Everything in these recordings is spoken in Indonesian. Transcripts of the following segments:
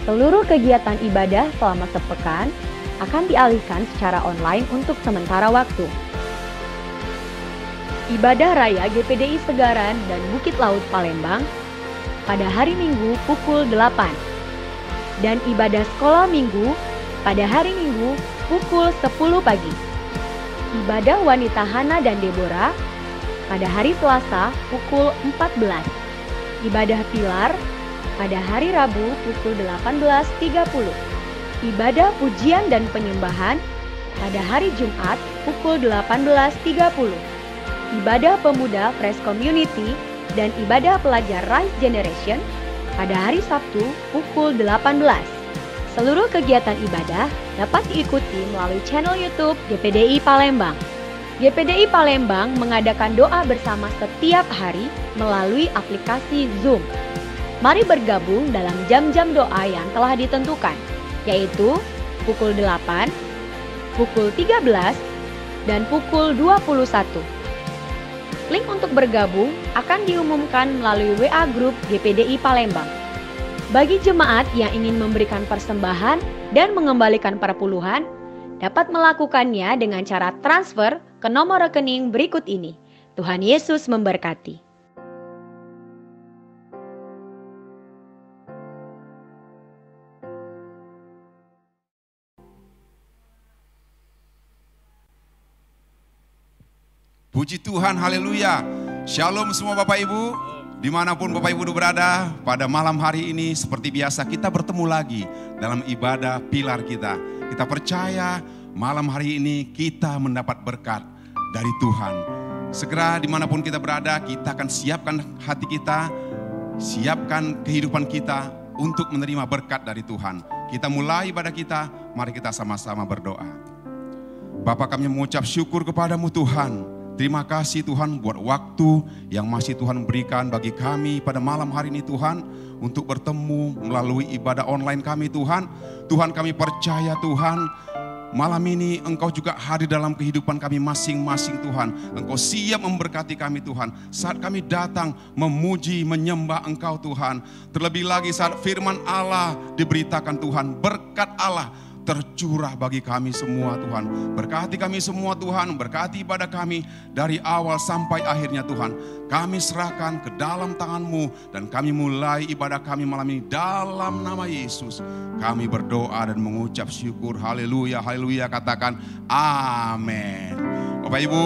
Seluruh kegiatan ibadah selama sepekan akan dialihkan secara online untuk sementara waktu. Ibadah Raya GPDI Segaran dan Bukit Laut Palembang pada hari Minggu pukul 8 dan ibadah sekolah Minggu pada hari Minggu pukul 10 pagi. Ibadah wanita Hana dan Deborah pada hari Selasa pukul 14. Ibadah Pilar pada hari Rabu pukul 18.30. Ibadah pujian dan penyembahan pada hari Jumat pukul 18.30. Ibadah pemuda Fresh Community dan ibadah pelajar Rise Generation pada hari Sabtu pukul 18. Seluruh kegiatan ibadah dapat diikuti melalui channel YouTube GPDI Palembang. GPDI Palembang mengadakan doa bersama setiap hari melalui aplikasi Zoom. Mari bergabung dalam jam-jam doa yang telah ditentukan, yaitu pukul 8, pukul 13, dan pukul 21. Link untuk bergabung akan diumumkan melalui WA Group GPDI Palembang. Bagi jemaat yang ingin memberikan persembahan dan mengembalikan perpuluhan, dapat melakukannya dengan cara transfer ke nomor rekening berikut ini. Tuhan Yesus memberkati. Puji Tuhan, haleluya. Shalom semua Bapak Ibu, dimanapun Bapak Ibu berada, pada malam hari ini seperti biasa kita bertemu lagi dalam ibadah pilar kita. Kita percaya malam hari ini kita mendapat berkat dari Tuhan. Segera dimanapun kita berada, kita akan siapkan hati kita, siapkan kehidupan kita untuk menerima berkat dari Tuhan. Kita mulai ibadah kita, mari kita sama-sama berdoa. Bapa, kami mengucap syukur kepadamu Tuhan. Terima kasih Tuhan buat waktu yang masih Tuhan berikan bagi kami pada malam hari ini Tuhan. Untuk bertemu melalui ibadah online kami Tuhan. Tuhan, kami percaya Tuhan, malam ini Engkau juga hadir dalam kehidupan kami masing-masing Tuhan. Engkau siap memberkati kami Tuhan. Saat kami datang memuji, menyembah Engkau Tuhan. Terlebih lagi saat firman Allah diberitakan Tuhan. Berkat Allah tercurah bagi kami semua Tuhan. Berkati kami semua Tuhan, berkati ibadah kami dari awal sampai akhirnya Tuhan. Kami serahkan ke dalam tangan-Mu dan kami mulai ibadah kami malam ini dalam nama Yesus. Kami berdoa dan mengucap syukur. Haleluya, haleluya, katakan amin. Bapak Ibu,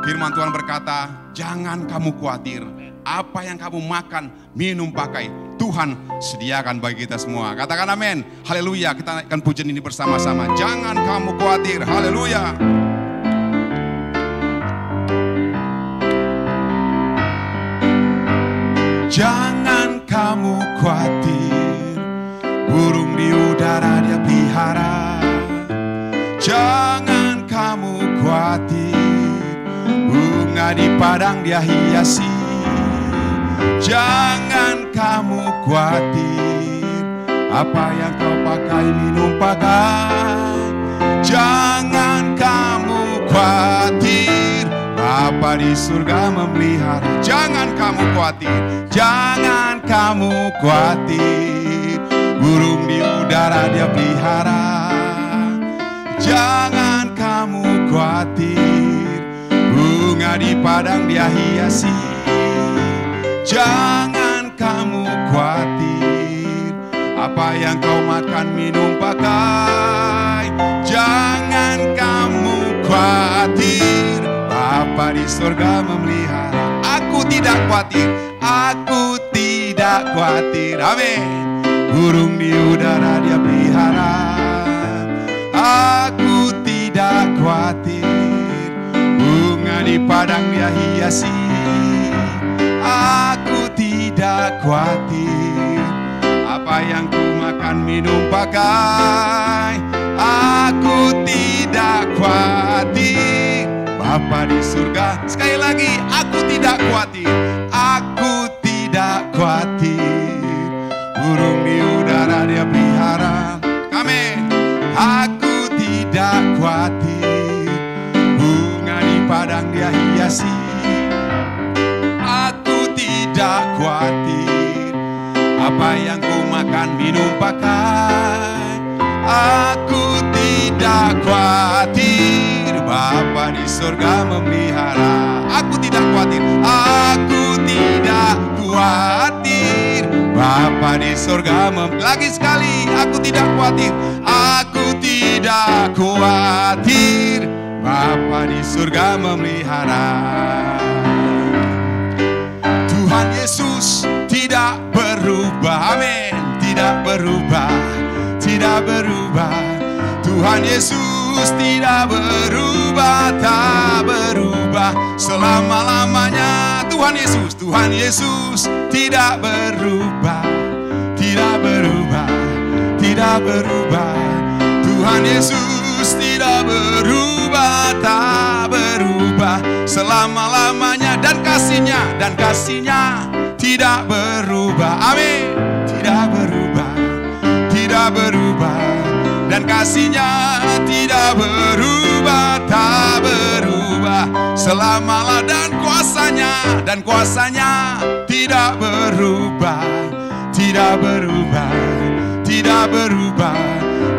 firman Tuhan berkata, jangan kamu khawatir. Apa yang kamu makan, minum, pakai, Tuhan sediakan bagi kita semua. Katakan amin. Haleluya. Kita naikkan pujian ini bersama-sama. Jangan kamu khawatir. Haleluya. Jangan kamu khawatir. Burung di udara dia pelihara. Jangan kamu khawatir. Bunga di padang dia hiasi. Jangan kamu khawatir, apa yang kau pakai, minum, pakai. Jangan kamu khawatir, Bapa di surga memelihara. Jangan kamu khawatir, jangan kamu khawatir. Burung di udara dia pelihara. Jangan kamu khawatir, bunga di padang dia hiasi. Jangan kamu khawatir, apa yang kau makan, minum, pakai. Jangan kamu khawatir, Bapa di surga memelihara. Aku tidak khawatir, aku tidak khawatir. Amin. Burung di udara dia pelihara. Aku tidak khawatir, bunga di padang dia hiasi. Aku tidak khawatir, apa yang ku makan, minum, pakai. Aku tidak khawatir, Bapa di surga. Sekali lagi, aku tidak khawatir, aku tidak khawatir. Burung di udara dia pelihara. Amin. Aku tidak khawatir, bunga di padang dia hiasi. Tidak khawatir, apa yang ku makan, minum pakai. Aku tidak khawatir, Bapa di surga memelihara. Aku tidak khawatir, aku tidak khawatir, Bapa di surga lagi sekali, aku tidak khawatir, aku tidak khawatir, Bapa di surga memelihara. Tuhan Yesus tidak berubah, amin, tidak berubah, tidak berubah. Tuhan Yesus tidak berubah, tak berubah selama-lamanya. Tuhan Yesus tidak berubah, tidak berubah, tidak berubah. Tuhan Yesus tidak berubah, tak berubah selama-lamanya. Dan kasihnya tidak berubah, amin, tidak berubah, tidak berubah. Dan kasihnya tidak berubah, tak berubah selama-lamanya. Dan kuasanya tidak berubah, tidak berubah, tidak berubah.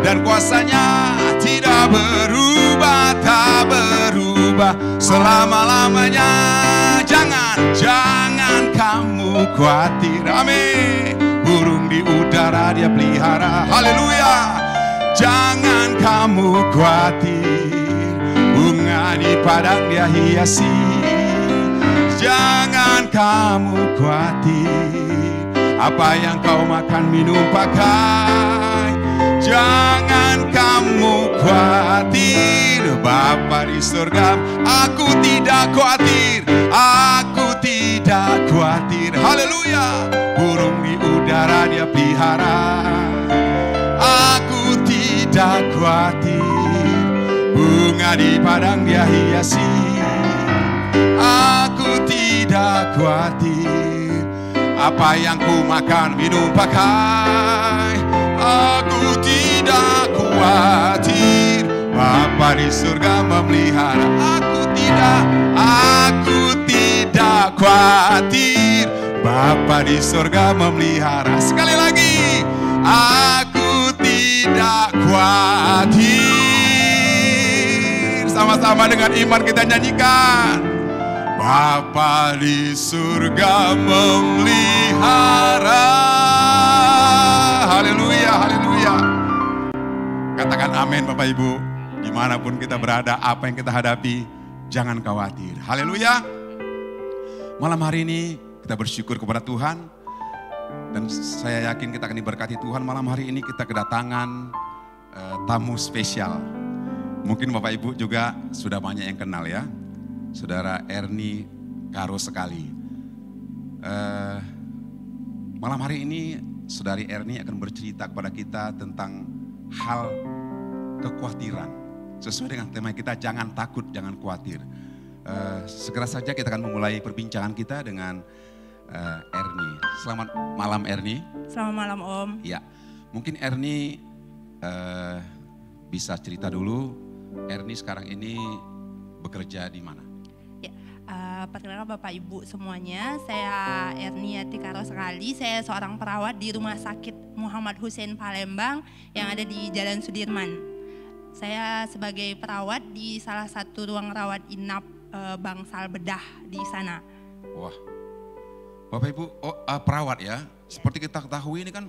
Dan kuasanya tidak berubah, tak berubah selama-lamanya. Jangan kamu khawatir, amin. Burung di udara dia pelihara, haleluya. Jangan kamu khawatir, bunga di padang dia hiasi. Jangan kamu khawatir, apa yang kau makan minum pakai. Jangan kamu khawatir, Bapa di surga. Aku tidak khawatir, aku tidak khawatir, haleluya. Burung di udara dia pelihara. Aku tidak khawatir, bunga di padang dia hiasi. Aku tidak khawatir, apa yang ku makan minum pakai. Aku tidak khawatir, Bapa di surga memelihara. Aku tidak khawatir, Bapa di surga memelihara. Sekali lagi, aku tidak khawatir. Sama-sama dengan iman kita nyanyikan. Bapa di surga memelihara. Haleluya, haleluya. Katakan amin Bapak Ibu. Dimanapun kita berada, apa yang kita hadapi, jangan khawatir. Haleluya. Malam hari ini kita bersyukur kepada Tuhan. Dan saya yakin kita akan diberkati Tuhan. Malam hari ini kita kedatangan tamu spesial. Mungkin Bapak Ibu juga sudah banyak yang kenal ya. Saudara Ernie Karo sekali. Malam hari ini Saudari Ernie akan bercerita kepada kita tentang hal kekhawatiran. Sesuai dengan tema kita, jangan takut, jangan khawatir. Segera saja kita akan memulai perbincangan kita dengan Ernie. Selamat malam Ernie. Selamat malam Om. Ya, mungkin Ernie bisa cerita dulu. Ernie sekarang ini bekerja di mana? Perkenalkan Bapak Ibu semuanya, saya Ernie Karo sekali. Saya seorang perawat di Rumah Sakit Muhammad Hussein Palembang yang ada di Jalan Sudirman. Saya sebagai perawat di salah satu ruang rawat inap Bangsal Bedah di sana. Wah, Bapak Ibu, perawat ya. Seperti kita ketahui ini kan,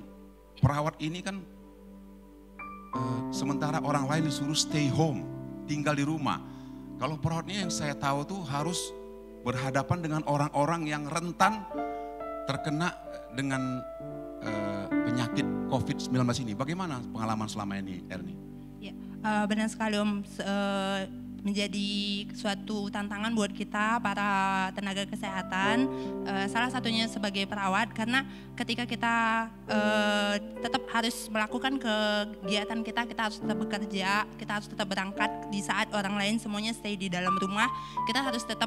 perawat ini kan sementara orang lain disuruh stay home, tinggal di rumah. Kalau perawatnya yang saya tahu tuh harus berhadapan dengan orang-orang yang rentan terkena dengan penyakit COVID-19 ini. Bagaimana pengalaman selama ini, Ernie? Ya, benar sekali Om. Menjadi suatu tantangan buat kita para tenaga kesehatan, salah satunya sebagai perawat, karena ketika kita tetap harus melakukan kegiatan kita harus tetap bekerja, kita harus tetap berangkat di saat orang lain semuanya stay di dalam rumah, kita harus tetap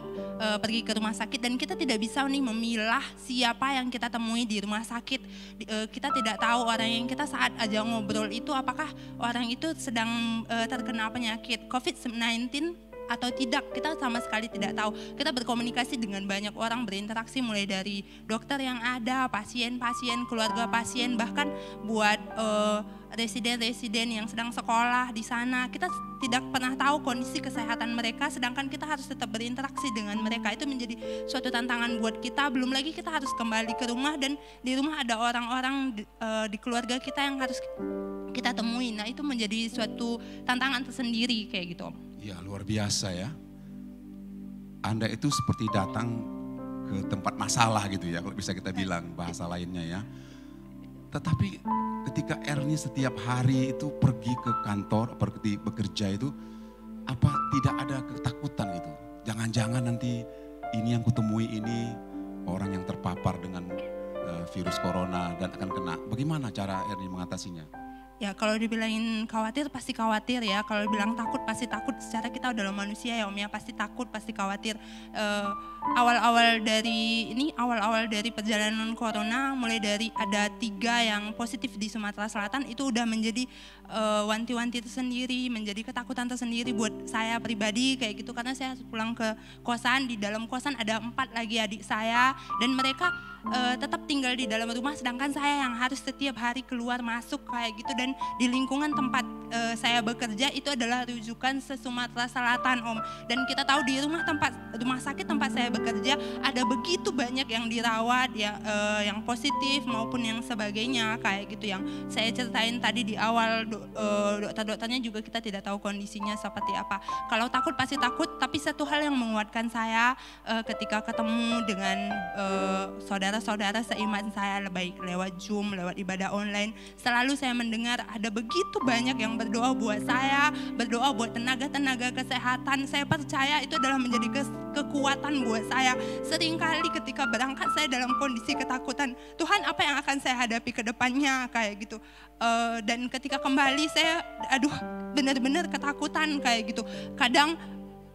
pergi ke rumah sakit dan kita tidak bisa nih memilah siapa yang kita temui di rumah sakit. Kita tidak tahu orang yang kita saat aja ngobrol itu apakah orang itu sedang terkena penyakit COVID-19 atau tidak, kita sama sekali tidak tahu. Kita berkomunikasi dengan banyak orang, berinteraksi mulai dari dokter yang ada, pasien-pasien, keluarga pasien, bahkan buat residen-residen yang sedang sekolah di sana. Kita tidak pernah tahu kondisi kesehatan mereka, sedangkan kita harus tetap berinteraksi dengan mereka. Itu menjadi suatu tantangan buat kita. Belum lagi kita harus kembali ke rumah, dan di rumah ada orang-orang di keluarga kita yang harus kita temui. Nah, itu menjadi suatu tantangan tersendiri kayak gitu. Ya, luar biasa ya. Anda itu seperti datang ke tempat masalah gitu ya, kalau bisa kita bilang bahasa lainnya ya. Tetapi ketika Ernie setiap hari itu pergi ke kantor, pergi bekerja itu, apa tidak ada ketakutan gitu? Jangan-jangan nanti ini yang kutemui ini orang yang terpapar dengan virus corona dan akan kena. Bagaimana cara Ernie mengatasinya? Ya, kalau dibilangin khawatir pasti khawatir ya. Kalau dibilang takut pasti takut. Secara kita adalah manusia ya Om ya, pasti takut, pasti khawatir. Awal-awal dari perjalanan corona, mulai dari ada 3 yang positif di Sumatera Selatan, itu udah menjadi wanti-wanti tersendiri, menjadi ketakutan tersendiri buat saya pribadi kayak gitu. Karena saya harus pulang ke kosan, di dalam kosan ada 4 lagi adik saya, dan mereka tetap tinggal di dalam rumah, sedangkan saya yang harus setiap hari keluar masuk kayak gitu. Dan di lingkungan tempat saya bekerja itu adalah rujukan se-Sumatera Selatan Om. Dan kita tahu di rumah sakit tempat saya bekerja ada begitu banyak yang dirawat ya, yang positif maupun yang sebagainya kayak gitu, yang saya ceritain tadi di awal. Dokter-dokternya juga kita tidak tahu kondisinya seperti apa. Kalau takut pasti takut, tapi satu hal yang menguatkan saya ketika ketemu dengan saudara-saudara seiman saya, baik lewat Zoom, lewat ibadah online, selalu saya mendengar ada begitu banyak yang berdoa buat saya, berdoa buat tenaga-tenaga kesehatan. Saya percaya itu adalah menjadi kekuatan buat saya. Seringkali ketika berangkat saya dalam kondisi ketakutan, Tuhan apa yang akan saya hadapi ke depannya kayak gitu. Dan ketika kembali saya benar-benar ketakutan kayak gitu. Kadang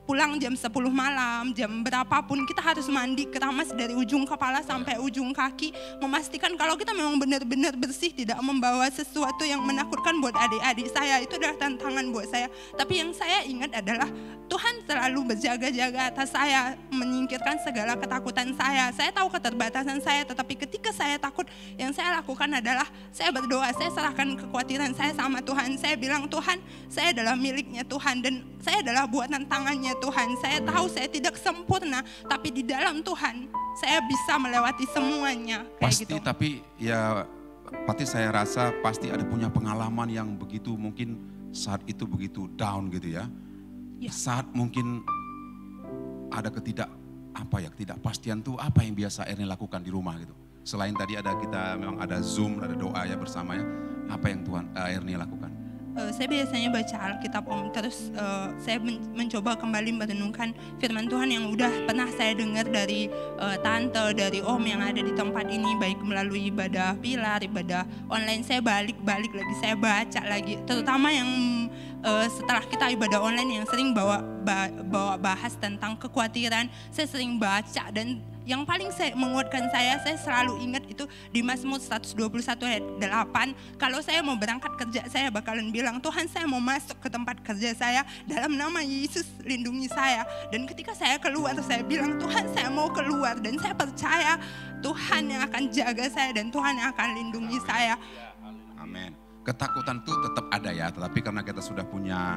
pulang jam 10 malam, jam berapapun kita harus mandi keramas dari ujung kepala sampai ujung kaki, memastikan kalau kita memang benar-benar bersih, tidak membawa sesuatu yang menakutkan buat adik-adik saya. Itu adalah tantangan buat saya. Tapi yang saya ingat adalah Tuhan selalu berjaga-jaga atas saya, menyingkirkan segala ketakutan saya. Saya tahu keterbatasan saya, tetapi ketika saya takut, yang saya lakukan adalah saya berdoa, saya serahkan kekhawatiran saya sama Tuhan. Saya bilang, Tuhan, saya adalah miliknya Tuhan, dan saya adalah buatan tangannya Tuhan. Saya tahu saya tidak sempurna, tapi di dalam Tuhan saya bisa melewati semuanya. Kayak Pasti gitu. Tapi ya pasti saya rasa pasti ada punya pengalaman yang begitu, mungkin saat itu begitu down gitu ya. Ya. Saat mungkin ada ketidakpastian tuh, apa yang biasa Ernie lakukan di rumah gitu. Selain tadi kita memang ada Zoom, ada doa ya bersama ya. Apa yang Ernie lakukan? Saya biasanya baca Alkitab Om, terus saya mencoba kembali merenungkan firman Tuhan yang udah pernah saya dengar dari tante, dari Om yang ada di tempat ini, baik melalui ibadah pilar, ibadah online. Saya balik lagi, saya baca lagi, terutama yang setelah kita ibadah online yang sering bawa bahas tentang kekhawatiran, saya sering baca. Dan yang paling menguatkan saya selalu ingat itu di Mazmur 121 ayat 8. Kalau saya mau berangkat kerja, saya bakalan bilang, Tuhan, saya mau masuk ke tempat kerja saya, dalam nama Yesus lindungi saya. Dan ketika saya keluar, saya bilang, Tuhan, saya mau keluar, dan saya percaya Tuhan yang akan jaga saya dan Tuhan yang akan lindungi saya. Amin. Ketakutan itu tetap ada ya, tetapi karena kita sudah punya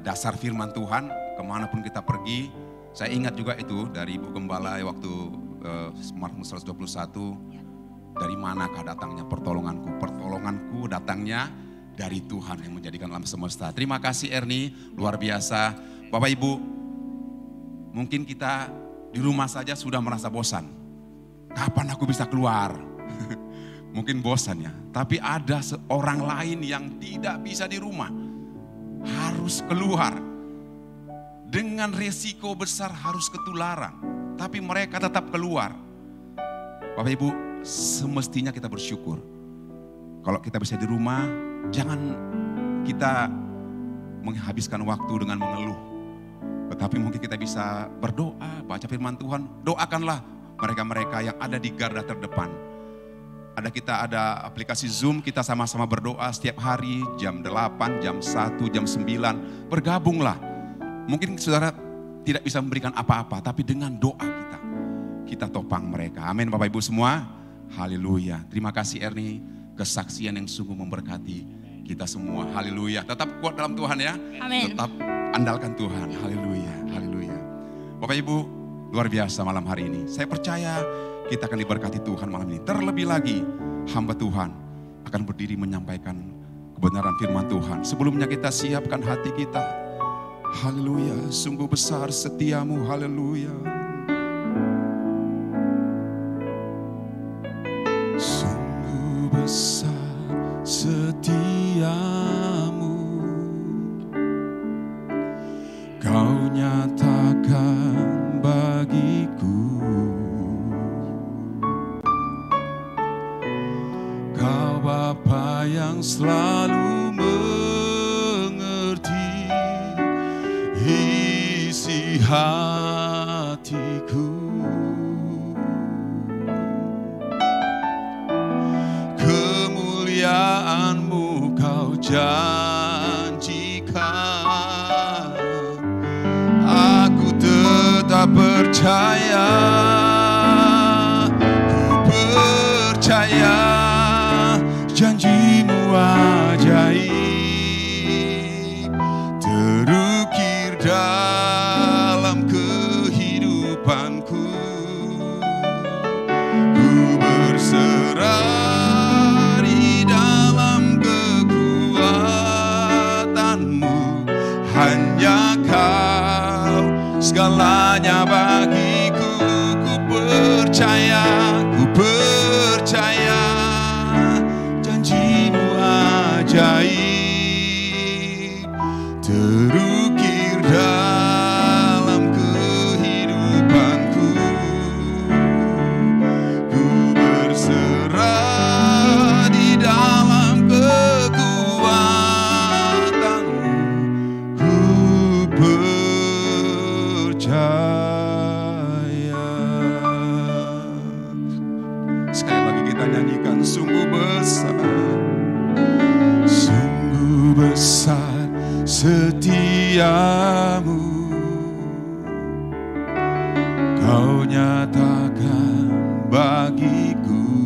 dasar firman Tuhan, kemanapun kita pergi. Saya ingat juga itu dari Ibu Gembala waktu Mazmur 121, dari manakah datangnya pertolonganku? Pertolonganku datangnya dari Tuhan yang menjadikan alam semesta. Terima kasih Ernie, luar biasa. Bapak Ibu, mungkin kita di rumah saja sudah merasa bosan. Kapan aku bisa keluar? Mungkin bosan ya, tapi ada seorang lain yang tidak bisa di rumah, harus keluar. Dengan resiko besar harus ketularan, tapi mereka tetap keluar. Bapak Ibu, semestinya kita bersyukur. Kalau kita bisa di rumah, jangan kita menghabiskan waktu dengan mengeluh. Tetapi mungkin kita bisa berdoa, baca firman Tuhan. Doakanlah mereka-mereka yang ada di garda terdepan. Ada aplikasi Zoom, kita sama-sama berdoa setiap hari, jam 8, jam 1, jam 9. Bergabunglah. Mungkin saudara tidak bisa memberikan apa-apa, tapi dengan doa kita topang mereka. Amin Bapak Ibu semua. Haleluya. Terima kasih Ernie, kesaksian yang sungguh memberkati kita semua. Haleluya. Tetap kuat dalam Tuhan ya. Amin. Tetap andalkan Tuhan. Haleluya. Haleluya. Bapak Ibu, luar biasa malam hari ini. Saya percaya kita akan diberkati Tuhan malam ini. Terlebih lagi hamba Tuhan akan berdiri menyampaikan kebenaran firman Tuhan. Sebelumnya kita siapkan hati kita. Haleluya. Sungguh besar setiamu. Haleluya. Sungguh besar setiamu, Kau nyatakan bagiku. Kau Bapa yang selalu mengerti isi hatiku. Kemuliaan-Mu Kau janjikan, aku tetap percaya, ku percaya janji-Mu ajaib terukir dalam kehidupanku. Ku berserah di dalam kekuatan-Mu, hanya Kau segalanya bagiku. Ku percaya janji-Mu ajaib terukir dalam kehidupanku. Ku berserah di dalam kekuatan-Mu, ku percaya. Sekali lagi kita nyanyikan, sungguh besar setiamu, Kau nyatakan bagiku.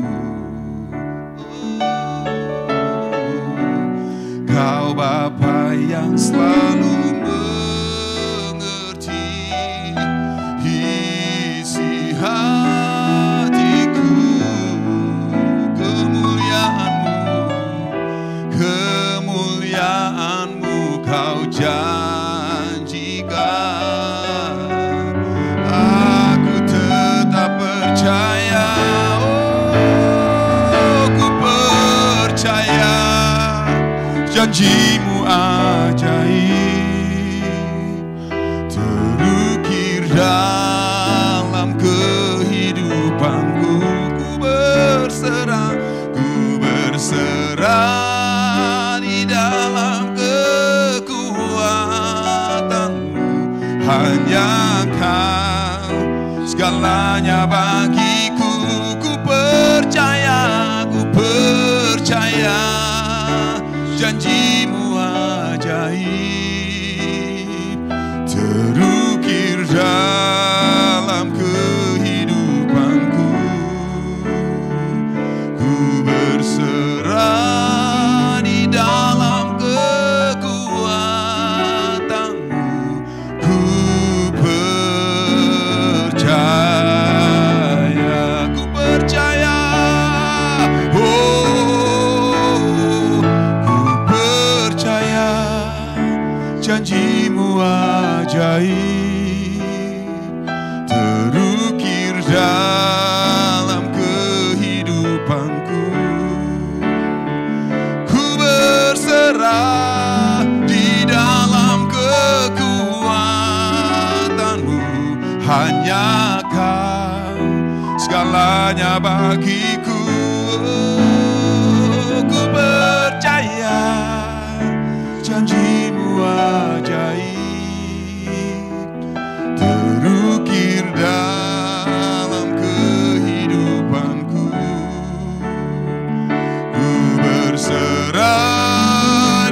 Kau Bapa yang selalu mengerti isi hatiku. Kemuliaan-Mu Kau janjikan, aku tetap percaya. Oh, ku percaya janji-Mu ajaib terukir dalam kehidupanku. Ku berserah di dalam kekuatan-Mu, hanya Kau segalanya bagiku. Ku percaya janji-Mu ajaib terukir dalam kehidupanku. Ku berserah di dalam kekuatan-Mu, ku percaya, oh, ku percaya janji-Mu ajaib terukir dalam kehidupanku. Ku berserah di dalam kekuatan-Mu, hanya Kau segalanya bagiku. Ku percaya janji-Mu ajaib terukir dalam kehidupanku. Ku berserah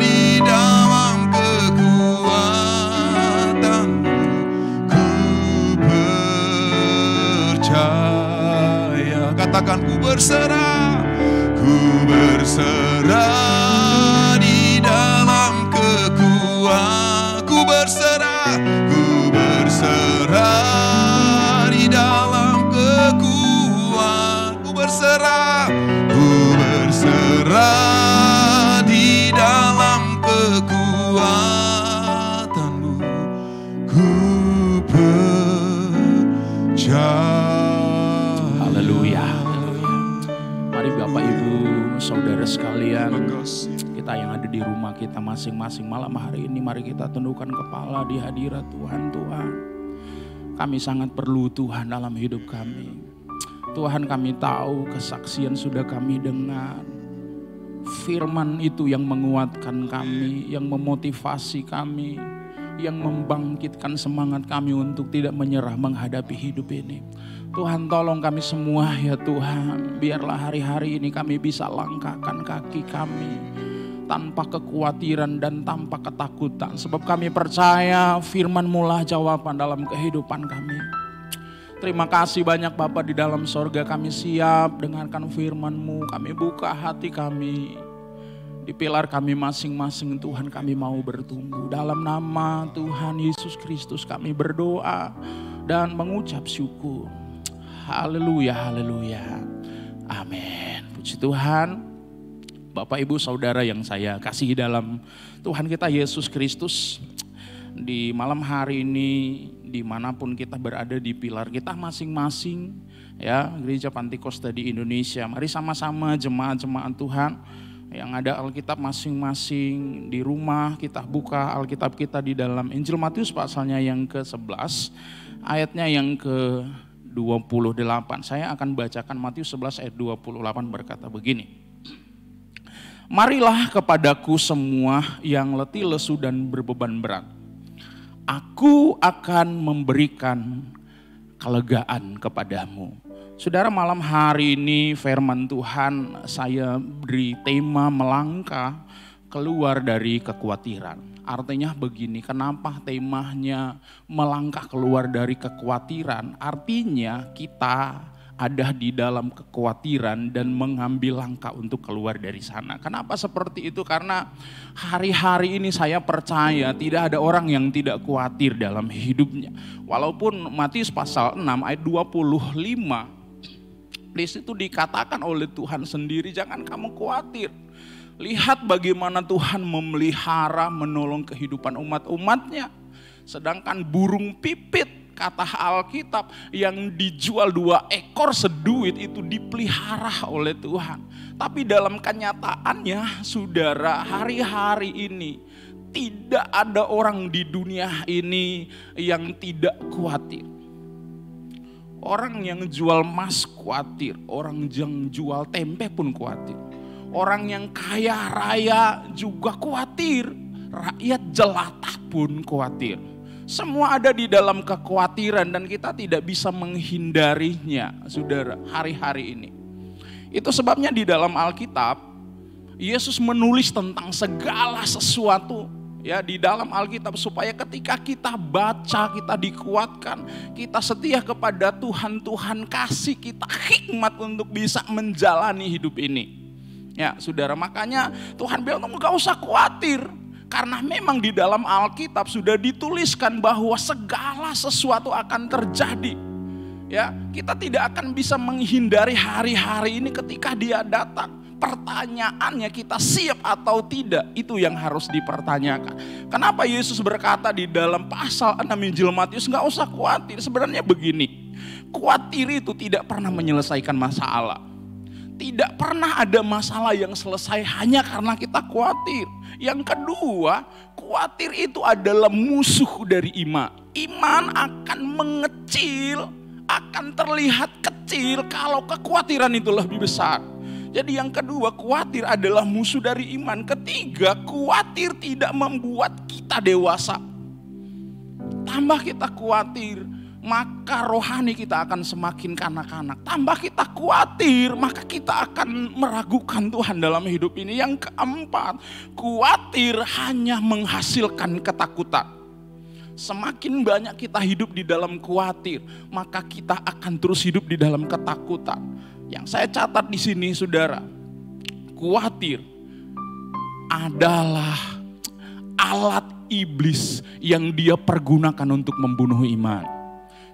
di dalam kekuatan Kita yang ada di rumah kita masing-masing malam hari ini, mari kita tundukkan kepala di hadirat Tuhan. Tuhan, kami sangat perlu Tuhan dalam hidup kami. Tuhan, kami tahu kesaksian sudah kami dengar. Firman itu yang menguatkan kami, yang memotivasi kami, yang membangkitkan semangat kami untuk tidak menyerah menghadapi hidup ini. Tuhan, tolong kami semua ya Tuhan, biarlah hari-hari ini kami bisa langkahkan kaki kami tanpa kekhawatiran dan tanpa ketakutan. Sebab kami percaya firman-Mu lah jawaban dalam kehidupan kami. Terima kasih banyak Bapa di dalam sorga, kami siap dengarkan firman-Mu. Kami buka hati kami, di pilar kami masing-masing Tuhan kami mau bertumbuh. Dalam nama Tuhan Yesus Kristus kami berdoa dan mengucap syukur. Haleluya, haleluya. Amin. Puji Tuhan. Bapak, Ibu, Saudara yang saya kasihi dalam Tuhan kita Yesus Kristus. Di malam hari ini, dimanapun kita berada di pilar kita masing-masing, ya, Gereja Pantikosta di Indonesia. Mari sama-sama jemaat-jemaat Tuhan yang ada Alkitab masing-masing di rumah, kita buka Alkitab kita di dalam Injil Matius pasalnya yang ke-11, ayatnya yang ke-28. Saya akan bacakan Matius 11 ayat 28 berkata begini. Marilah kepadaku semua yang letih lesu dan berbeban berat. Aku akan memberikan kelegaan kepadamu. Saudara, malam hari ini firman Tuhan saya beri tema melangkah keluar dari kekhawatiran. Artinya begini, kenapa temanya melangkah keluar dari kekhawatiran? Artinya kita ada di dalam kekhawatiran dan mengambil langkah untuk keluar dari sana. Kenapa seperti itu? Karena hari-hari ini saya percaya tidak ada orang yang tidak khawatir dalam hidupnya. Walaupun Matius pasal 6 ayat 25, di situ dikatakan oleh Tuhan sendiri, jangan kamu khawatir. Lihat bagaimana Tuhan memelihara, menolong kehidupan umat-umatnya. Sedangkan burung pipit, kata Alkitab, yang dijual 2 ekor seduit itu dipelihara oleh Tuhan. Tapi dalam kenyataannya, saudara, hari-hari ini tidak ada orang di dunia ini yang tidak khawatir. Orang yang jual emas khawatir, orang yang jual tempe pun khawatir. Orang yang kaya raya juga khawatir, rakyat jelata pun khawatir. Semua ada di dalam kekhawatiran dan kita tidak bisa menghindarinya, saudara, hari-hari ini. Itu sebabnya di dalam Alkitab, Yesus menulis tentang segala sesuatu ya di dalam Alkitab supaya ketika kita baca, kita dikuatkan, kita setia kepada Tuhan, Tuhan kasih kita hikmat untuk bisa menjalani hidup ini. Ya, saudara, makanya Tuhan bilang enggak usah khawatir. Karena memang di dalam Alkitab sudah dituliskan bahwa segala sesuatu akan terjadi. Ya, kita tidak akan bisa menghindari hari-hari ini ketika Dia datang. Pertanyaannya kita siap atau tidak, itu yang harus dipertanyakan. Kenapa Yesus berkata di dalam pasal 6 Injil Matius enggak usah khawatir? Sebenarnya begini, khawatir itu tidak pernah menyelesaikan masalah. Tidak pernah ada masalah yang selesai hanya karena kita khawatir. Yang kedua, khawatir itu adalah musuh dari iman. Iman akan mengecil, akan terlihat kecil kalau kekhawatiran itu lebih besar. Jadi yang kedua, khawatir adalah musuh dari iman. Ketiga, khawatir tidak membuat kita dewasa. Tambah kita khawatir, maka rohani kita akan semakin kanak-kanak. Tambah kita khawatir, maka kita akan meragukan Tuhan dalam hidup ini. Yang keempat, khawatir hanya menghasilkan ketakutan. Semakin banyak kita hidup di dalam khawatir, maka kita akan terus hidup di dalam ketakutan. Yang saya catat di sini, saudara, khawatir adalah alat iblis yang dia pergunakan untuk membunuh iman.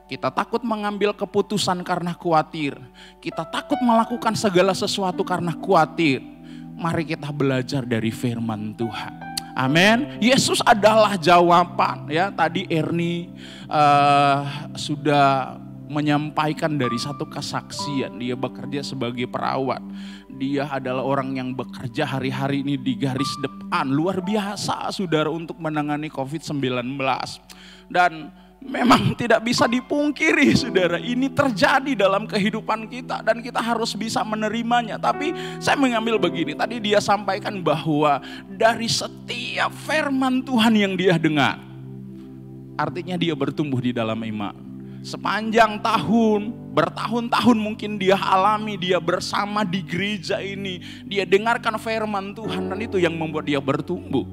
Kita takut mengambil keputusan karena khawatir. Kita takut melakukan segala sesuatu karena khawatir. Mari kita belajar dari firman Tuhan. Amin. Yesus adalah jawaban. Ya, tadi Ernie sudah menyampaikan dari satu kesaksian. Dia bekerja sebagai perawat. Dia adalah orang yang bekerja hari-hari ini di garis depan. Luar biasa saudara untuk menangani COVID-19. Dan memang tidak bisa dipungkiri saudara, ini terjadi dalam kehidupan kita dan kita harus bisa menerimanya. Tapi saya mengambil begini, tadi dia sampaikan bahwa dari setiap firman Tuhan yang dia dengar, artinya dia bertumbuh di dalam iman. Sepanjang tahun, bertahun-tahun mungkin dia alami, dia bersama di gereja ini, dia dengarkan firman Tuhan dan itu yang membuat dia bertumbuh.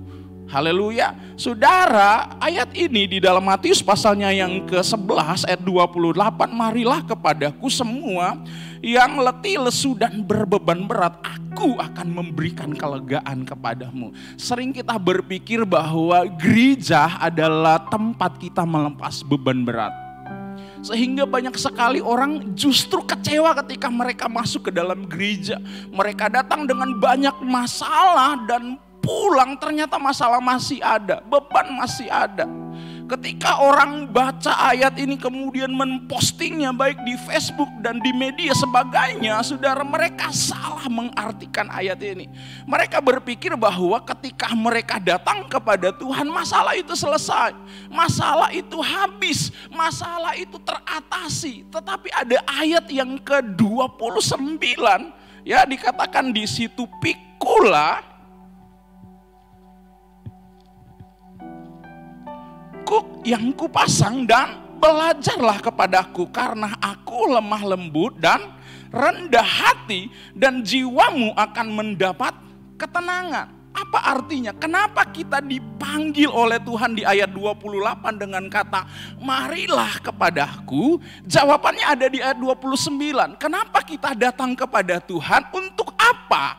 Haleluya. Saudara, ayat ini di dalam Matius pasalnya yang ke-11 ayat 28, marilah kepadaku semua yang letih, lesu dan berbeban berat, aku akan memberikan kelegaan kepadamu. Sering kita berpikir bahwa gereja adalah tempat kita melepas beban berat. Sehingga banyak sekali orang justru kecewa ketika mereka masuk ke dalam gereja. Mereka datang dengan banyak masalah dan pulang ternyata masalah masih ada, beban masih ada. Ketika orang baca ayat ini kemudian mempostingnya baik di Facebook dan di media sebagainya, saudara, mereka salah mengartikan ayat ini. Mereka berpikir bahwa ketika mereka datang kepada Tuhan, masalah itu selesai, masalah itu habis, masalah itu teratasi. Tetapi ada ayat yang ke-29 ya, dikatakan di situ, pikula yang kupasang dan belajarlah kepadaku, karena aku lemah lembut dan rendah hati, dan jiwamu akan mendapat ketenangan. Apa artinya? Kenapa kita dipanggil oleh Tuhan di ayat 28 dengan kata marilah kepadaku? Jawabannya ada di ayat 29. Kenapa kita datang kepada Tuhan? Untuk apa?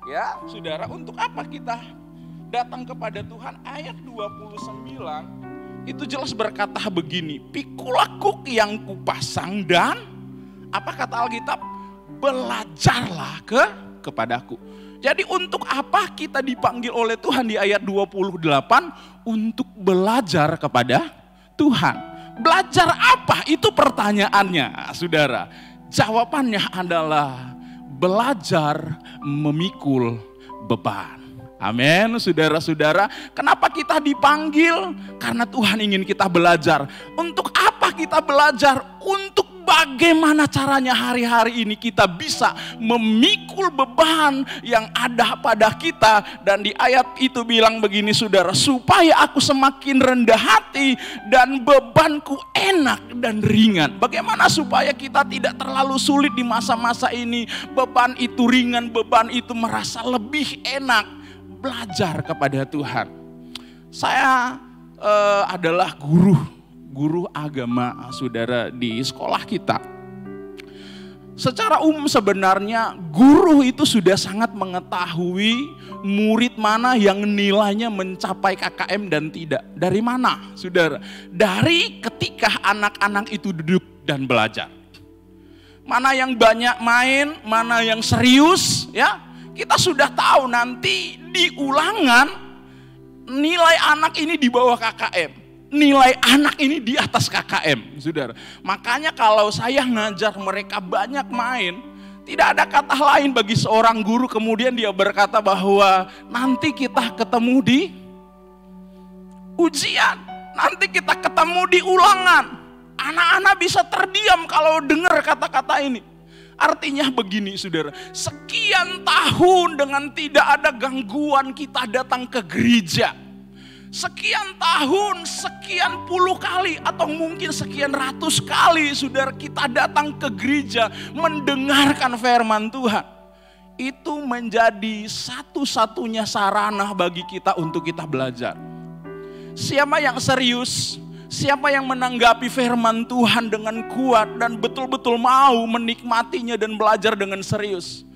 Ya, saudara, untuk apa kita datang kepada Tuhan? Ayat 29 itu jelas berkata begini, pikulaku yang kupasang dan apa kata Alkitab? Belajarlah kepadaku. Jadi untuk apa kita dipanggil oleh Tuhan di ayat 28? Untuk belajar kepada Tuhan. Belajar apa? Itu pertanyaannya, saudara. Jawabannya adalah belajar memikul beban. Amin, saudara-saudara. Kenapa kita dipanggil? Karena Tuhan ingin kita belajar. Untuk apa kita belajar? Untuk bagaimana caranya hari-hari ini kita bisa memikul beban yang ada pada kita. Dan di ayat itu bilang begini, saudara, supaya aku semakin rendah hati dan bebanku enak dan ringan. Bagaimana supaya kita tidak terlalu sulit di masa-masa ini? Beban itu ringan, beban itu merasa lebih enak. Belajar kepada Tuhan. Saya adalah guru agama, saudara, di sekolah kita. Secara umum sebenarnya guru itu sudah sangat mengetahui murid mana yang nilainya mencapai KKM dan tidak. Dari mana, saudara? Dari ketika anak-anak itu duduk dan belajar. Mana yang banyak main, mana yang serius, ya. Kita sudah tahu nanti di ulangan nilai anak ini di bawah KKM. Nilai anak ini di atas KKM, saudara. Makanya kalau saya ngajar mereka banyak main, tidak ada kata lain bagi seorang guru kemudian dia berkata bahwa nanti kita ketemu di ujian, nanti kita ketemu di ulangan. Anak-anak bisa terdiam kalau dengar kata-kata ini. Artinya begini, saudara, sekian tahun dengan tidak ada gangguan kita datang ke gereja. Sekian tahun, sekian puluh kali atau mungkin sekian ratus kali, saudara, kita datang ke gereja mendengarkan firman Tuhan. Itu menjadi satu-satunya sarana bagi kita untuk kita belajar. Siapa yang serius? Siapa yang menanggapi firman Tuhan dengan kuat dan betul-betul mau menikmatinya dan belajar dengan serius.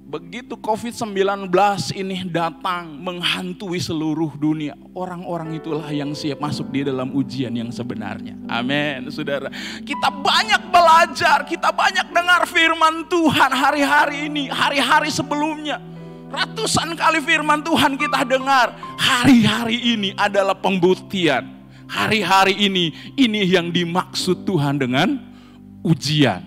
Begitu COVID-19 ini datang menghantui seluruh dunia, orang-orang itulah yang siap masuk di dalam ujian yang sebenarnya. Amin, saudara. Kita banyak belajar, kita banyak dengar firman Tuhan hari-hari ini, hari-hari sebelumnya. Ratusan kali firman Tuhan kita dengar. Hari-hari ini adalah pembuktian. hari-hari ini yang dimaksud Tuhan dengan ujian.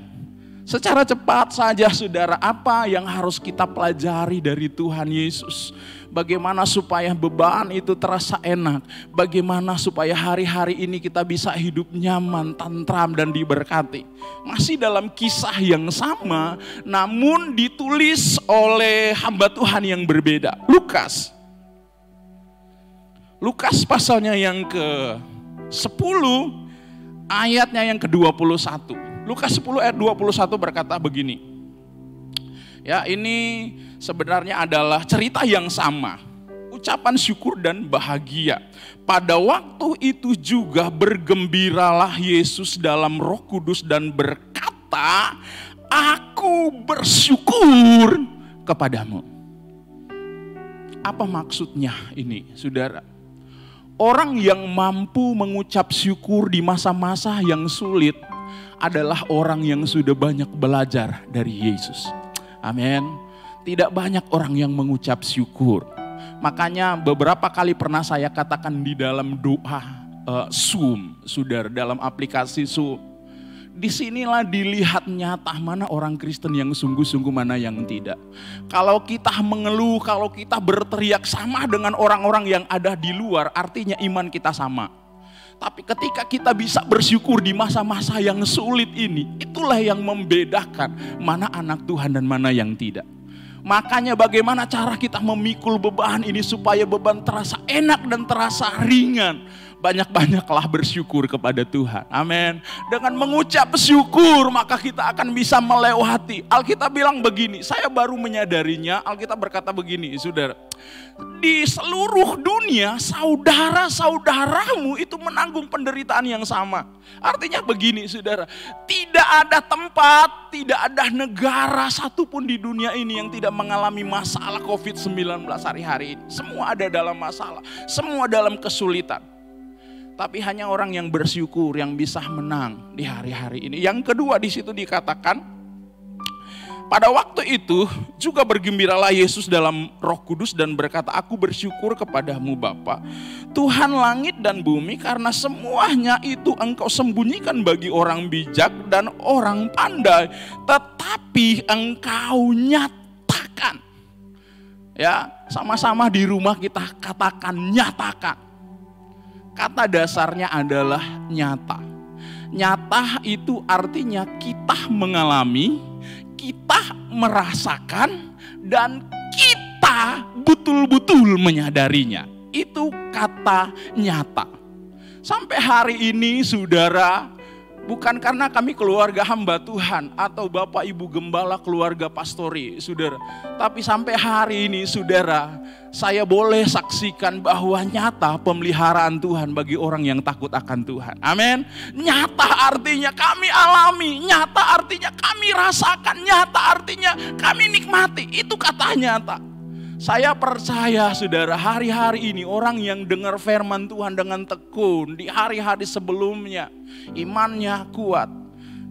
Secara cepat saja saudara, apa yang harus kita pelajari dari Tuhan Yesus? Bagaimana supaya beban itu terasa enak? Bagaimana supaya hari-hari ini kita bisa hidup nyaman, tentram dan diberkati? Masih dalam kisah yang sama, namun ditulis oleh hamba Tuhan yang berbeda. Lukas pasalnya yang ke-10, ayatnya yang ke-21. Lukas 10 ayat 21 berkata begini. Ya, ini sebenarnya adalah cerita yang sama. Ucapan syukur dan bahagia. Pada waktu itu juga bergembiralah Yesus dalam Roh Kudus dan berkata, "Aku bersyukur kepadamu." Apa maksudnya ini, saudara? Orang yang mampu mengucap syukur di masa-masa yang sulit adalah orang yang sudah banyak belajar dari Yesus. Amin. Tidak banyak orang yang mengucap syukur. Makanya beberapa kali pernah saya katakan di dalam doa Zoom, saudara, dalam aplikasi Zoom. Disinilah dilihat nyata mana orang Kristen yang sungguh-sungguh, mana yang tidak. Kalau kita mengeluh, kalau kita berteriak sama dengan orang-orang yang ada di luar, artinya iman kita sama. Tapi ketika kita bisa bersyukur di masa-masa yang sulit ini, itulah yang membedakan mana anak Tuhan dan mana yang tidak. Makanya bagaimana cara kita memikul beban ini supaya beban terasa enak dan terasa ringan. Banyak-banyaklah bersyukur kepada Tuhan. Amin. Dengan mengucap syukur maka kita akan bisa melewati. Alkitab bilang begini, saya baru menyadarinya. Alkitab berkata begini, saudara. Di seluruh dunia saudara-saudaramu itu menanggung penderitaan yang sama. Artinya begini, saudara. Tidak ada tempat, tidak ada negara satupun di dunia ini yang tidak mengalami masalah COVID-19 hari-hari ini. Semua ada dalam masalah, semua dalam kesulitan. Tapi hanya orang yang bersyukur yang bisa menang di hari-hari ini. Yang kedua di situ dikatakan, pada waktu itu juga bergembiralah Yesus dalam Roh Kudus dan berkata, "Aku bersyukur kepadamu Bapa, Tuhan langit dan bumi, karena semuanya itu Engkau sembunyikan bagi orang bijak dan orang pandai, tetapi Engkau nyatakan." Ya, sama-sama di rumah kita katakan nyatakan. Kata dasarnya adalah nyata. Nyata itu artinya kita mengalami, kita merasakan, dan kita betul-betul menyadarinya. Itu kata nyata. Sampai hari ini saudara, bukan karena kami keluarga hamba Tuhan atau Bapak Ibu Gembala keluarga pastori, saudara. Tapi sampai hari ini saudara, saya boleh saksikan bahwa nyata pemeliharaan Tuhan bagi orang yang takut akan Tuhan. Amin. Nyata artinya kami alami, nyata artinya kami rasakan, nyata artinya kami nikmati. Itu kata nyata. Saya percaya saudara, hari-hari ini orang yang dengar firman Tuhan dengan tekun, di hari-hari sebelumnya imannya kuat,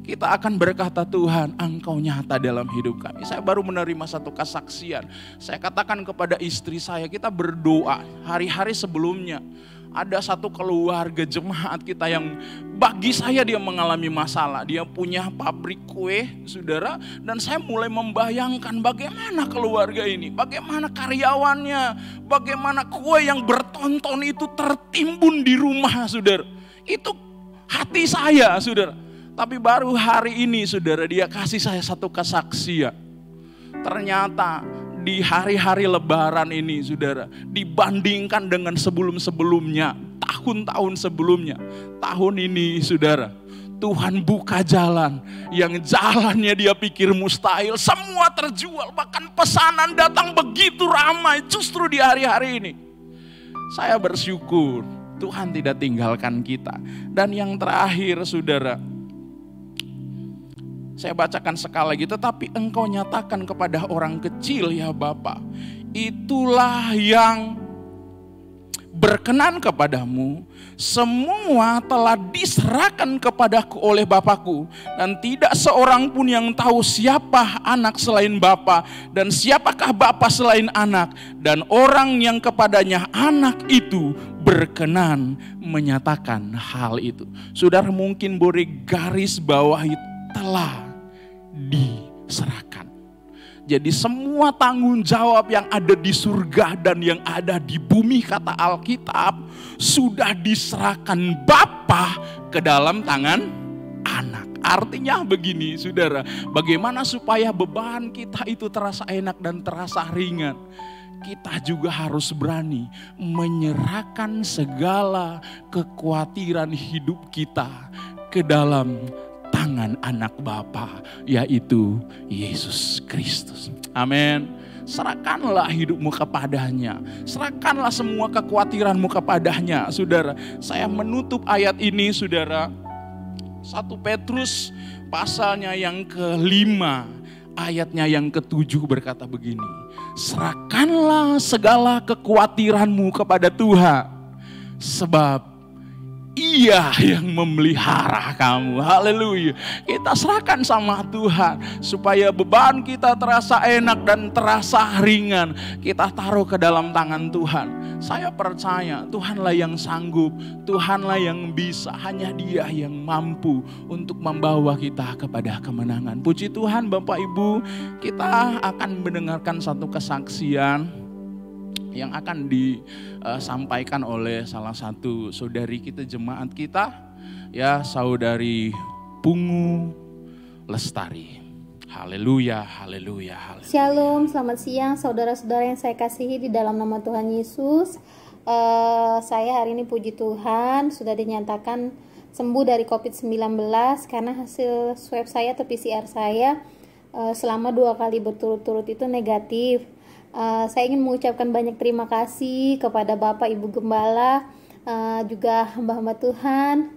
kita akan berkata, "Tuhan, Engkau nyata dalam hidup kami." Saya baru menerima satu kesaksian. Saya katakan kepada istri saya, kita berdoa hari-hari sebelumnya. Ada satu keluarga jemaat kita yang bagi saya dia mengalami masalah. Dia punya pabrik kue, saudara. Dan saya mulai membayangkan bagaimana keluarga ini, bagaimana karyawannya, bagaimana kue yang bertonton itu tertimbun di rumah, saudara. Itu hati saya, saudara. Tapi baru hari ini, saudara, dia kasih saya satu kesaksian. Ternyata di hari-hari lebaran ini, saudara, dibandingkan dengan sebelum-sebelumnya, tahun-tahun sebelumnya, tahun ini, saudara, Tuhan buka jalan yang jalannya dia pikir mustahil, semua terjual, bahkan pesanan datang begitu ramai justru di hari-hari ini. Saya bersyukur Tuhan tidak tinggalkan kita. Dan yang terakhir, saudara, saya bacakan sekali lagi, tetapi Engkau nyatakan kepada orang kecil ya Bapa, itulah yang berkenan kepadamu, semua telah diserahkan kepadaku oleh Bapakku, dan tidak seorang pun yang tahu siapa anak selain Bapa, dan siapakah Bapa selain anak, dan orang yang kepadanya anak itu berkenan menyatakan hal itu. Saudara mungkin boleh garis bawahi telah diserahkan. Jadi semua tanggung jawab yang ada di surga dan yang ada di bumi, kata Alkitab, sudah diserahkan Bapa ke dalam tangan anak. Artinya begini saudara, bagaimana supaya beban kita itu terasa enak dan terasa ringan? Kita juga harus berani menyerahkan segala kekhawatiran hidup kita ke dalam tangan anak Bapa, yaitu Yesus Kristus. Amin. Serahkanlah hidupmu kepadanya. Serahkanlah semua kekhawatiranmu kepadanya. Saudara, saya menutup ayat ini saudara. 1 Petrus pasalnya yang ke-5, ayatnya yang ke-7 berkata begini. Serahkanlah segala kekhawatiranmu kepada Tuhan, sebab Ia yang memelihara kamu. Haleluya. Kita serahkan sama Tuhan supaya beban kita terasa enak dan terasa ringan. Kita taruh ke dalam tangan Tuhan. Saya percaya Tuhanlah yang sanggup, Tuhanlah yang bisa, hanya Dia yang mampu untuk membawa kita kepada kemenangan. Puji Tuhan Bapak Ibu, kita akan mendengarkan satu kesaksian yang akan disampaikan oleh salah satu saudari kita, jemaat kita, ya, saudari Pungu Lestari. Haleluya, haleluya, haleluya. Shalom, selamat siang saudara-saudara yang saya kasihi di dalam nama Tuhan Yesus. Saya hari ini puji Tuhan sudah dinyatakan sembuh dari COVID-19 karena hasil swab saya atau PCR saya selama 2 kali berturut-turut itu negatif. Saya ingin mengucapkan banyak terima kasih kepada Bapak Ibu Gembala, juga hamba-hamba Tuhan,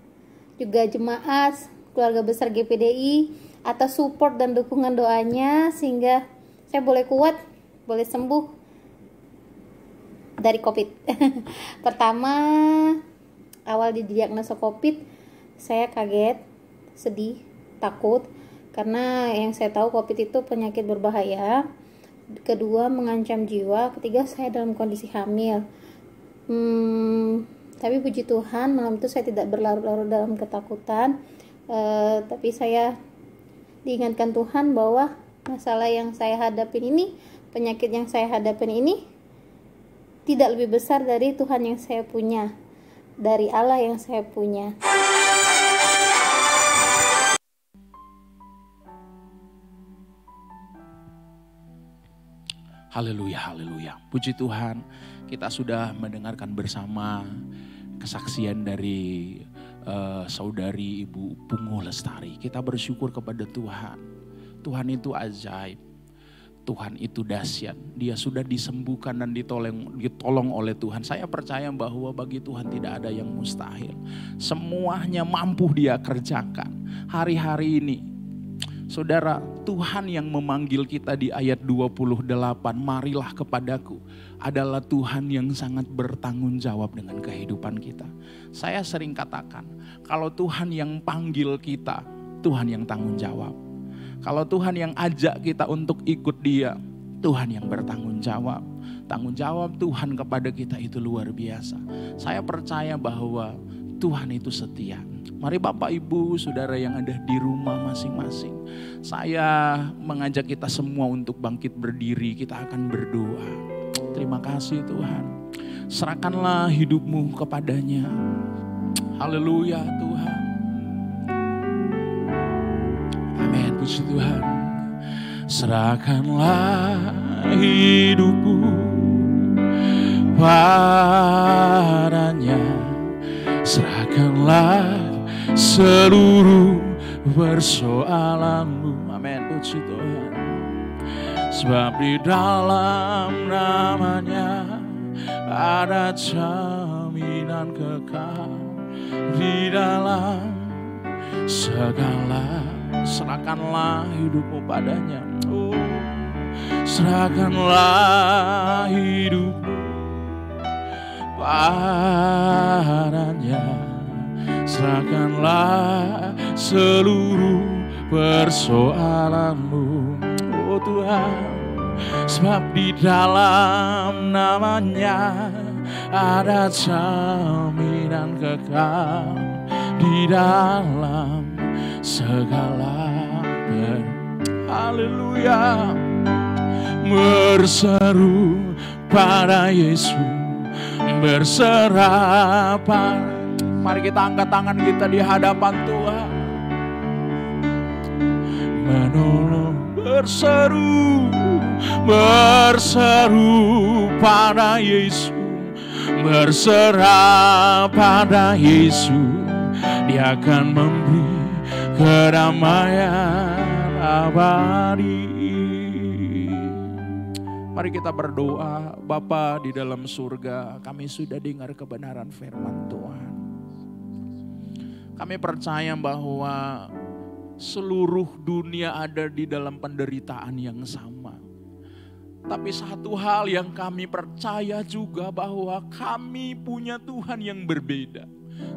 juga jemaat, keluarga besar GPDI atas support dan dukungan doanya sehingga saya boleh kuat, boleh sembuh dari COVID. Pertama, awal didiagnosa COVID, saya kaget, sedih, takut karena yang saya tahu COVID itu penyakit berbahaya. Kedua, mengancam jiwa. Ketiga, saya dalam kondisi hamil. Tapi puji Tuhan, malam itu saya tidak berlarut-larut dalam ketakutan. Tapi saya diingatkan Tuhan bahwa masalah yang saya hadapin ini, penyakit yang saya hadapin ini tidak lebih besar dari Tuhan yang saya punya, dari Allah yang saya punya. Haleluya, haleluya. Puji Tuhan, kita sudah mendengarkan bersama kesaksian dari saudari Ibu Pungu Lestari. Kita bersyukur kepada Tuhan. Tuhan itu ajaib. Tuhan itu dahsyat. Dia sudah disembuhkan dan ditolong oleh Tuhan. Saya percaya bahwa bagi Tuhan tidak ada yang mustahil. Semuanya mampu Dia kerjakan. Hari-hari ini, saudara, Tuhan yang memanggil kita di ayat 28, marilah kepadaku, adalah Tuhan yang sangat bertanggung jawab dengan kehidupan kita. Saya sering katakan, kalau Tuhan yang panggil kita, Tuhan yang tanggung jawab. Kalau Tuhan yang ajak kita untuk ikut Dia, Tuhan yang bertanggung jawab. Tanggung jawab Tuhan kepada kita itu luar biasa. Saya percaya bahwa Tuhan itu setia. Mari Bapak Ibu Saudara yang ada di rumah masing-masing, saya mengajak kita semua untuk bangkit berdiri. Kita akan berdoa. Terima kasih Tuhan. Serahkanlah hidupmu kepadanya. Haleluya Tuhan. Amin, puji Tuhan. Serahkanlah hidupku padanya. Serahkanlah seluruh persoalanmu. Amin, puji Tuhan. Sebab di dalam namanya ada jaminan kekal. Di dalam segala, serahkanlah hidupmu padanya. Oh, serahkanlah hidupmu padanya. Serahkanlah seluruh persoalanmu, oh Tuhan, sebab di dalam namanya ada jaminan kekal di dalam segala haleluya. Berseru pada Yesus, berserah pada. Mari kita angkat tangan kita di hadapan Tuhan. Menolong, berseru, berseru pada Yesus, berserah pada Yesus. Dia akan memberi kedamaian abadi. Mari kita berdoa. Bapa di dalam surga, kami sudah dengar kebenaran firman Tuhan. Kami percaya bahwa seluruh dunia ada di dalam penderitaan yang sama. Tapi satu hal yang kami percaya juga bahwa kami punya Tuhan yang berbeda.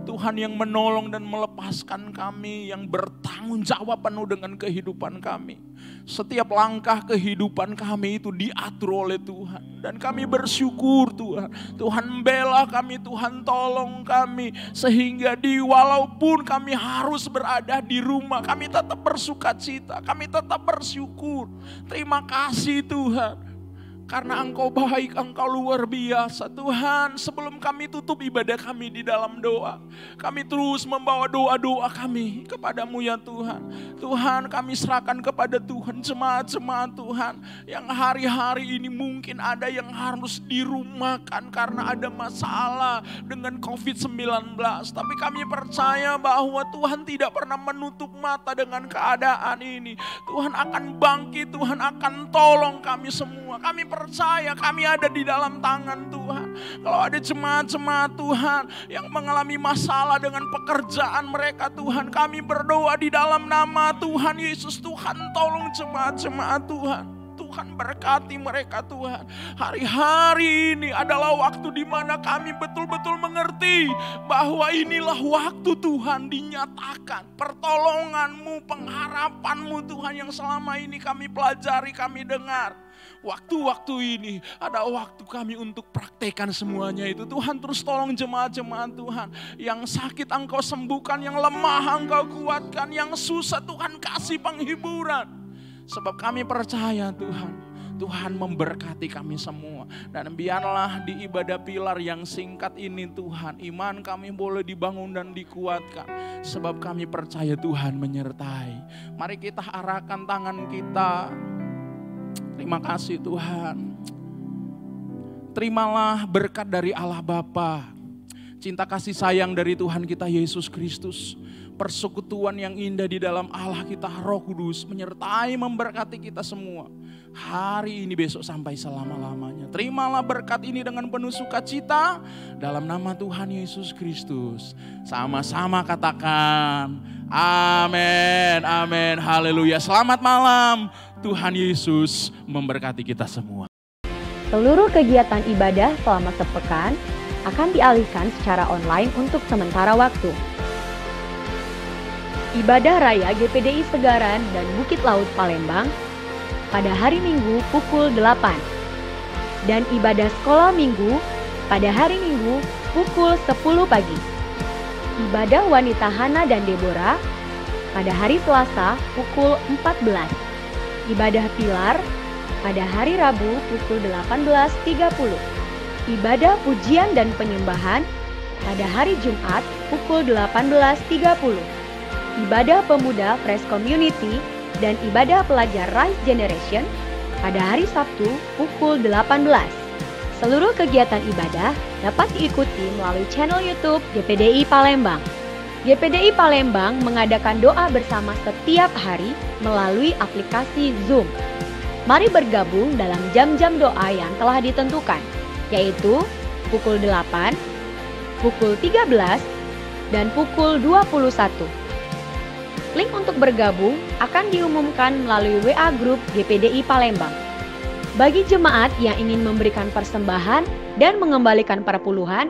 Tuhan yang menolong dan melepaskan kami, yang bertanggung jawab penuh dengan kehidupan kami. Setiap langkah kehidupan kami itu diatur oleh Tuhan. Dan kami bersyukur Tuhan. Tuhan membela kami, Tuhan tolong kami. Sehingga walaupun kami harus berada di rumah, kami tetap bersuka cita, kami tetap bersyukur. Terima kasih Tuhan. Karena Engkau baik, Engkau luar biasa. Tuhan, sebelum kami tutup ibadah kami di dalam doa, kami terus membawa doa-doa kami kepadamu ya Tuhan. Tuhan, kami serahkan kepada Tuhan jemaat-jemaat Tuhan yang hari-hari ini mungkin ada yang harus dirumahkan karena ada masalah dengan COVID-19. Tapi kami percaya bahwa Tuhan tidak pernah menutup mata dengan keadaan ini. Tuhan akan bangkit, Tuhan akan tolong kami semua. Kami percaya kami ada di dalam tangan Tuhan. Kalau ada jemaat-jemaat Tuhan yang mengalami masalah dengan pekerjaan mereka Tuhan, kami berdoa di dalam nama Tuhan Yesus. Tuhan tolong jemaat-jemaat Tuhan. Tuhan berkati mereka Tuhan. Hari-hari ini adalah waktu di mana kami betul-betul mengerti bahwa inilah waktu Tuhan dinyatakan. Pertolongan-Mu, pengharapan-Mu Tuhan yang selama ini kami pelajari, kami dengar. Waktu-waktu ini ada waktu kami untuk praktekkan semuanya itu. Tuhan terus tolong jemaat-jemaat Tuhan. Yang sakit Engkau sembuhkan, yang lemah Engkau kuatkan, yang susah Tuhan kasih penghiburan. Sebab kami percaya Tuhan, Tuhan memberkati kami semua. Dan biarlah di ibadah pilar yang singkat ini Tuhan, iman kami boleh dibangun dan dikuatkan. Sebab kami percaya Tuhan menyertai. Mari kita arahkan tangan kita. Terima kasih Tuhan. Terimalah berkat dari Allah Bapa, cinta kasih sayang dari Tuhan kita Yesus Kristus, persekutuan yang indah di dalam Allah kita Roh Kudus menyertai memberkati kita semua. Hari ini, besok, sampai selama-lamanya. Terimalah berkat ini dengan penuh sukacita dalam nama Tuhan Yesus Kristus. Sama-sama katakan amin, amin, haleluya. Selamat malam. Tuhan Yesus memberkati kita semua. Seluruh kegiatan ibadah selama sepekan akan dialihkan secara online untuk sementara waktu. Ibadah Raya GPDI Segaran dan Bukit Laut Palembang pada hari Minggu pukul 8. Dan ibadah sekolah Minggu pada hari Minggu pukul 10 pagi. Ibadah wanita Hana dan Deborah pada hari Selasa pukul 14. Ibadah pilar pada hari Rabu pukul 18.30. Ibadah pujian dan penyembahan pada hari Jumat pukul 18.30. Ibadah pemuda Fresh Community dan ibadah pelajar Rise Generation pada hari Sabtu pukul 18. Seluruh kegiatan ibadah dapat diikuti melalui channel YouTube GPDI Palembang. GPDI Palembang mengadakan doa bersama setiap hari melalui aplikasi Zoom. Mari bergabung dalam jam-jam doa yang telah ditentukan, yaitu pukul 8, pukul 13, dan pukul 21. Link untuk bergabung akan diumumkan melalui WA Group GPDI Palembang. Bagi jemaat yang ingin memberikan persembahan dan mengembalikan perpuluhan,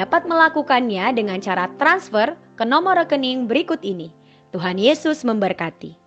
dapat melakukannya dengan cara transfer ke nomor rekening berikut ini. Tuhan Yesus memberkati.